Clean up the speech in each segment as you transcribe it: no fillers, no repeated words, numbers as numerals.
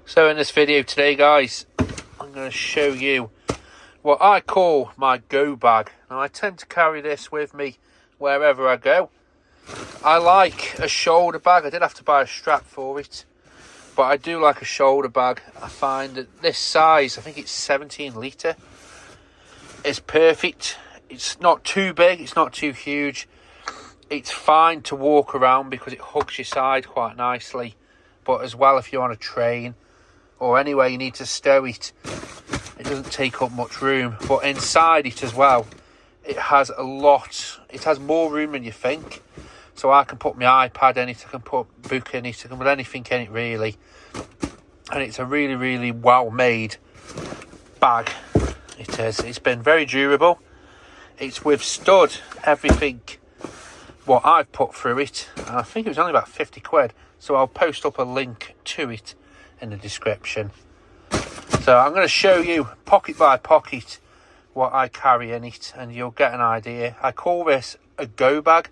So in this video today, guys, I'm going to show you what I call my go bag. Now, I tend to carry this with me wherever I go. I like a shoulder bag. I did have to buy a strap for it, but I do like a shoulder bag. I find that this size, I think it's 17 litre, is perfect. It's not too big, it's not too huge. It's fine to walk around because it hugs your side quite nicely, but as well if you're on a train or anywhere you need to stow it, it doesn't take up much room. But inside it as well, it has more room than you think. So I can put my iPad in it, I can put a book in it, I can put anything in it really. And it's a really, really well made bag. It is. It's been very durable. It's withstood everything what I've put through it. And I think it was only about 50 quid. So I'll post up a link to it in the description. So I'm going to show you pocket by pocket what I carry in it, and you'll get an idea. I call this a go bag.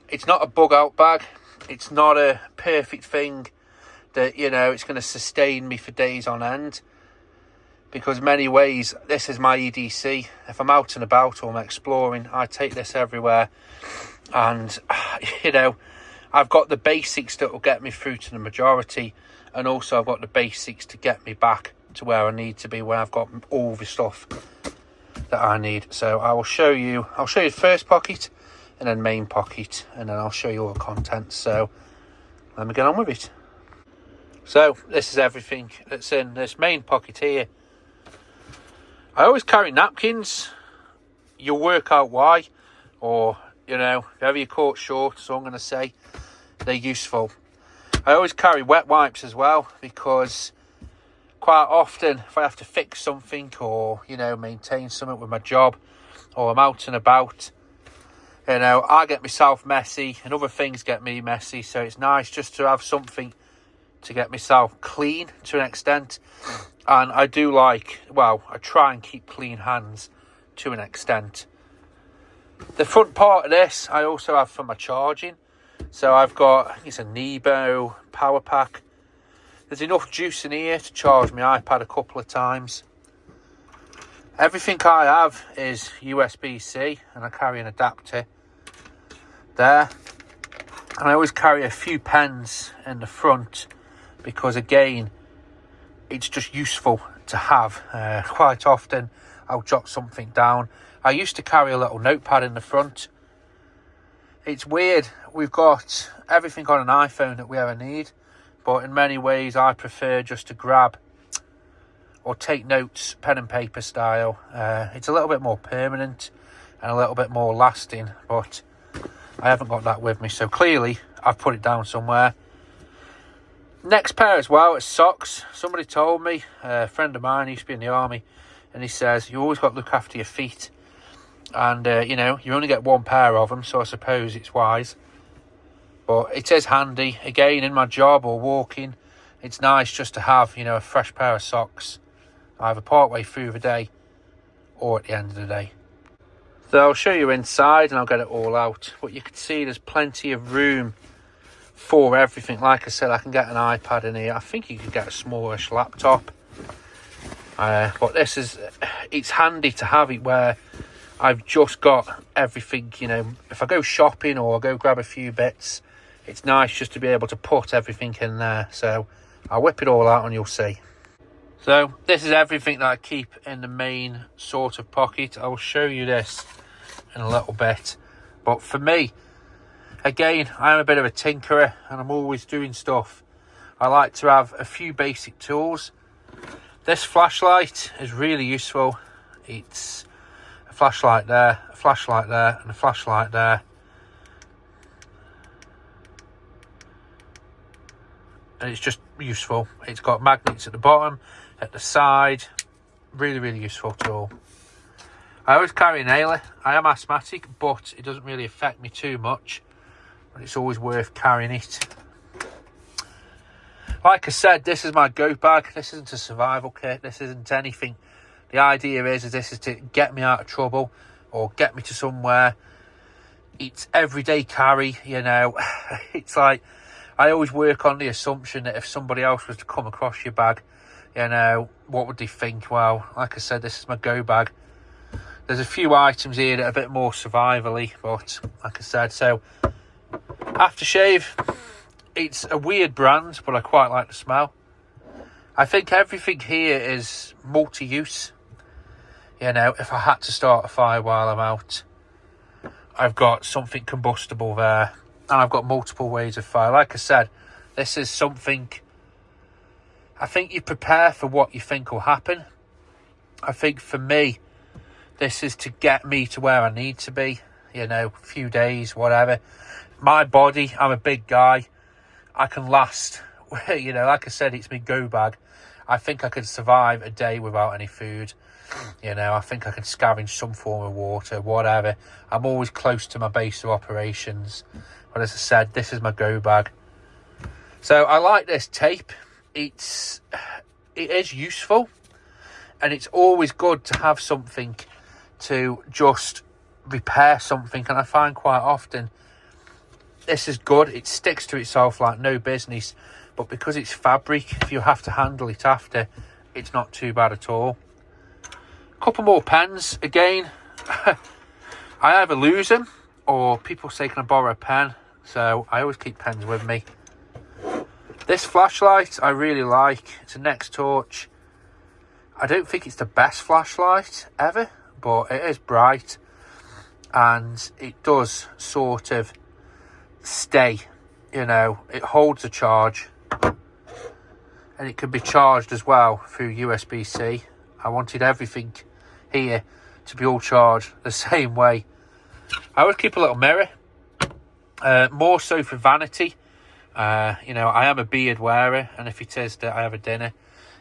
It's not a bug out bag. It's not a perfect thing that, you know, it's going to sustain me for days on end. Because many ways, this is my EDC. If I'm out and about or I'm exploring, I take this everywhere. And, you know, I've got the basics that will get me through to the majority. And also I've got the basics to get me back to where I need to be, where I've got all the stuff that I need. So I'll show you the first pocket and then main pocket. And then I'll show you all the contents. So let me get on with it. So this is everything that's in this main pocket here. I always carry napkins. You'll work out why. Or, you know, if ever you're caught short, so I'm going to say, they're useful. I always carry wet wipes as well, because quite often if I have to fix something or, you know, maintain something with my job, or I'm out and about, you know, I get myself messy and other things get me messy. So it's nice just to have something to get myself clean to an extent. And I do like, well, I try and keep clean hands to an extent. The front part of this, I also have for my charging. So I've got, I think it's a Nebo power pack. There's enough juice in here to charge my iPad a couple of times. Everything I have is USB-C, and I carry an adapter there. And I always carry a few pens in the front because, again, it's just useful to have. Quite often I'll jot something down. I used to carry a little notepad in the front. It's weird, we've got everything on an iPhone that we ever need, but in many ways I prefer just to grab or take notes pen and paper style. It's a little bit more permanent and a little bit more lasting, but I haven't got that with me, so clearly I've put it down somewhere. Next pair as well is socks. Somebody told me, a friend of mine used to be in the army, and he says you always got to look after your feet, and you know, you only get one pair of them, so I suppose it's wise. But it is handy, again, in my job or walking. It's nice just to have, you know, a fresh pair of socks either part way through the day or at the end of the day. So I'll show you inside and I'll get it all out, but you can see there's plenty of room for everything. Like I said, I can get an iPad in here. I think you could get a smallish laptop. But this is, it's handy to have it where I've just got everything, you know. If I go shopping or I go grab a few bits, it's nice just to be able to put everything in there. So I'll whip it all out and you'll see. So this is everything that I keep in the main sort of pocket. I'll show you this in a little bit. But for me, again, I'm a bit of a tinkerer and I'm always doing stuff. I like to have a few basic tools. This flashlight is really useful. It's a flashlight there, a flashlight there, and a flashlight there. And it's just useful. It's got magnets at the bottom, at the side. Really, really useful tool. I always carry an inhaler. I am asthmatic, but it doesn't really affect me too much. But it's always worth carrying it. Like I said, this is my go bag. This isn't a survival kit. This isn't anything. The idea is this is to get me out of trouble or get me to somewhere. It's everyday carry, you know. It's like, I always work on the assumption that if somebody else was to come across your bag, you know, what would they think? Well, like I said, this is my go bag. There's a few items here that are a bit more survivally, but like I said, so aftershave, it's a weird brand, but I quite like the smell. I think everything here is multi-use. You know, if I had to start a fire while I'm out, I've got something combustible there, and I've got multiple ways of fire. Like I said, this is something, I think you prepare for what you think will happen. I think for me, this is to get me to where I need to be, you know, a few days, whatever. My body, I'm a big guy. I can last, you know, like I said, it's my go bag. I think I could survive a day without any food. You know, I think I can scavenge some form of water, whatever. I'm always close to my base of operations. But as I said, this is my go bag. So I like this tape. It is useful. And it's always good to have something to just repair something. And I find quite often this is good. It sticks to itself like no business. But because it's fabric, if you have to handle it after, it's not too bad at all. Couple more pens. Again, I either lose them or people say, can I borrow a pen? So I always keep pens with me. This flashlight I really like. It's a Next Torch. I don't think it's the best flashlight ever, but it is bright. And it does sort of stay, you know, it holds a charge. And it can be charged as well through USB-C. I wanted everything here to be all charged the same way. I would keep a little mirror, more so for vanity. You know, I am a beard wearer, and if it is that I have a dinner,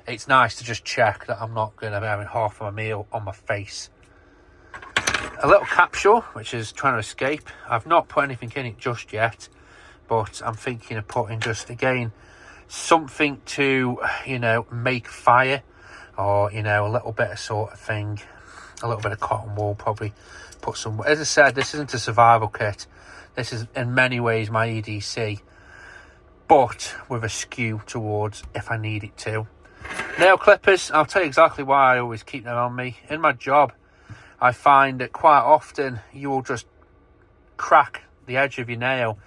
it's nice to just check that I'm not going to be having half of my meal on my face. A little capsule, which is trying to escape. I've not put anything in it just yet, but I'm thinking of putting just, again, something to, you know, make fire, or, you know, a little bit of sort of thing, a little bit of cotton wool, probably put some, as I said, this isn't a survival kit, this is in many ways my EDC, but with a skew towards if I need it to. Nail clippers, I'll tell you exactly why I always keep them on me. In my job, I find that quite often you will just crack the edge of your nail,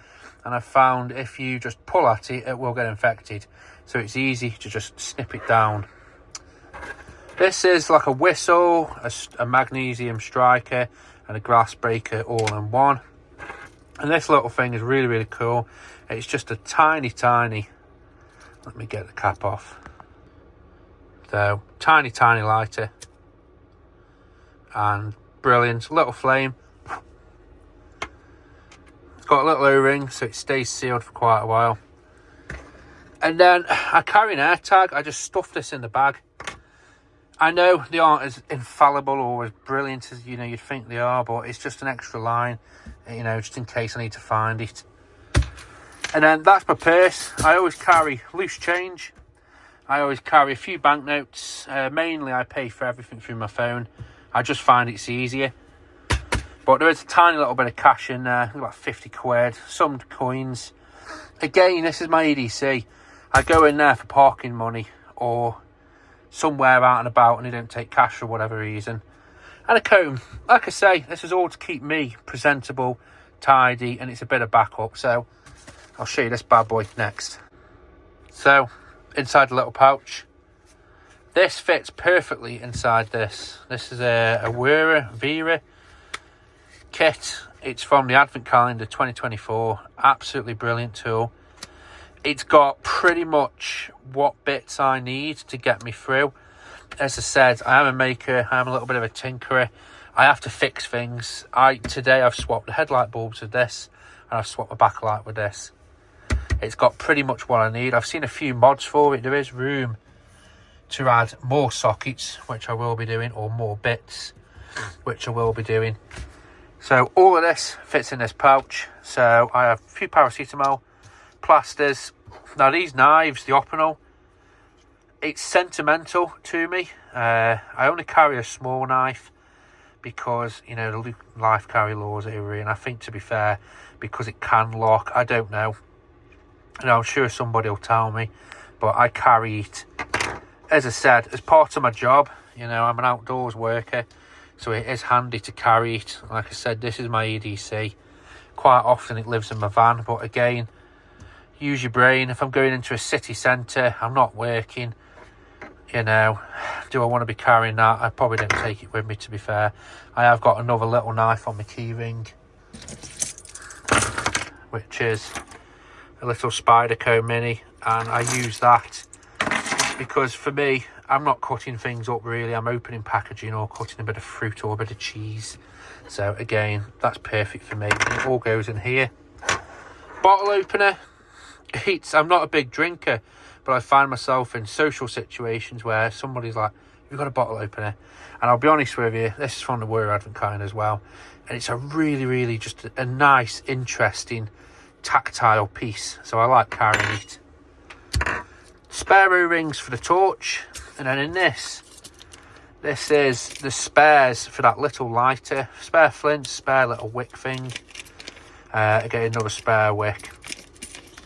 and I've found if you just pull at it, it will get infected. So it's easy to just snip it down. This is like a whistle, a magnesium striker, and a glass breaker all in one. And this little thing is really, really cool. It's just a tiny, let me get the cap off. So, tiny lighter. And brilliant, little flame. Got a little O-ring so it stays sealed for quite a while. And then I carry an AirTag. I just stuff this in the bag. I know they aren't as infallible or as brilliant as, you know, you'd think they are, but it's just an extra line, you know, just in case I need to find it. And then that's my purse. I always carry loose change. I always carry a few banknotes. Mainly I pay for everything through my phone. I just find it's easier. But there is a tiny little bit of cash in there, about 50 quid, some coins. Again, this is my EDC. I go in there for parking money or somewhere out and about and they don't take cash for whatever reason. And a comb. Like I say, this is all to keep me presentable, tidy, and it's a bit of backup. So I'll show you this bad boy next. So, inside the little pouch. This fits perfectly inside this. This is a Vera kit. It's from the Advent Calendar 2024. Absolutely brilliant tool. It's got pretty much what bits I need to get me through. As I said, I am a maker. I am a little bit of a tinkerer. I have to fix things. Today I've swapped the headlight bulbs with this, and I've swapped my backlight with this. It's got pretty much what I need. I've seen a few mods for it. There is room to add more sockets, which I will be doing, or more bits, which I will be doing. So all of this fits in this pouch. So I have a few paracetamol, plasters. Now these knives, the Opinel, it's sentimental to me. I only carry a small knife because, you know, the life carry laws over here. And I think, to be fair, because it can lock, I don't know. and I'm sure somebody will tell me, but I carry it, as I said, as part of my job. You know, I'm an outdoors worker, so it is handy to carry it. Like I said, this is my EDC. Quite often it lives in my van, but again, use your brain. If I'm going into a city centre, I'm not working, you know, do I want to be carrying that? I probably don't take it with me, to be fair. I have got another little knife on my keyring, which is a little Spyderco Mini, and I use that because for me, I'm not cutting things up really. I'm opening packaging or cutting a bit of fruit or a bit of cheese. So again, that's perfect for me. It all goes in here. Bottle opener. I'm not a big drinker, but I find myself in social situations where somebody's like, "You've got a bottle opener," and I'll be honest with you, this is from the Were Advent kind as well, and it's a really just a nice, interesting, tactile piece, so I like carrying it. Spare O-rings for the torch, and then in this is the spares for that little lighter, spare flint, spare little wick thing. Again, another spare wick.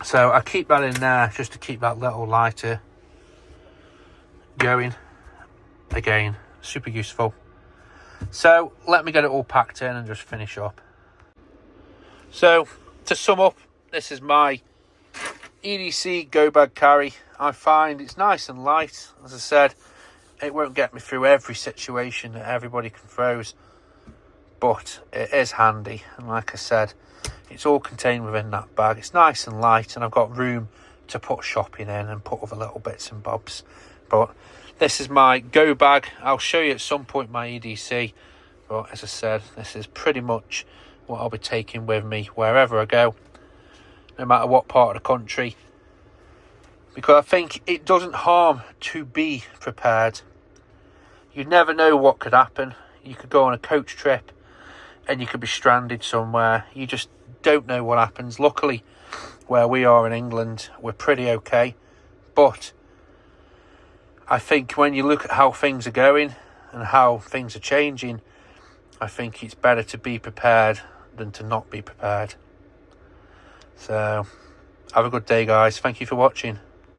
So I keep that in there just to keep that little lighter going. Again, super useful. So let me get it all packed in and just finish up. So to sum up, this is my EDC Go Bag carry. I find it's nice and light. As I said, it won't get me through every situation that everybody can throws, but it is handy. And like I said, it's all contained within that bag. It's nice and light, and I've got room to put shopping in and put other little bits and bobs. But this is my Go Bag. I'll show you at some point my EDC, but as I said, this is pretty much what I'll be taking with me wherever I go, no matter what part of the country, because I think it doesn't harm to be prepared. You never know what could happen. You could go on a coach trip and you could be stranded somewhere. You just don't know what happens. Luckily, where we are in England, we're pretty okay. But I think when you look at how things are going and how things are changing, I think it's better to be prepared than to not be prepared. So, have a good day, guys. Thank you for watching.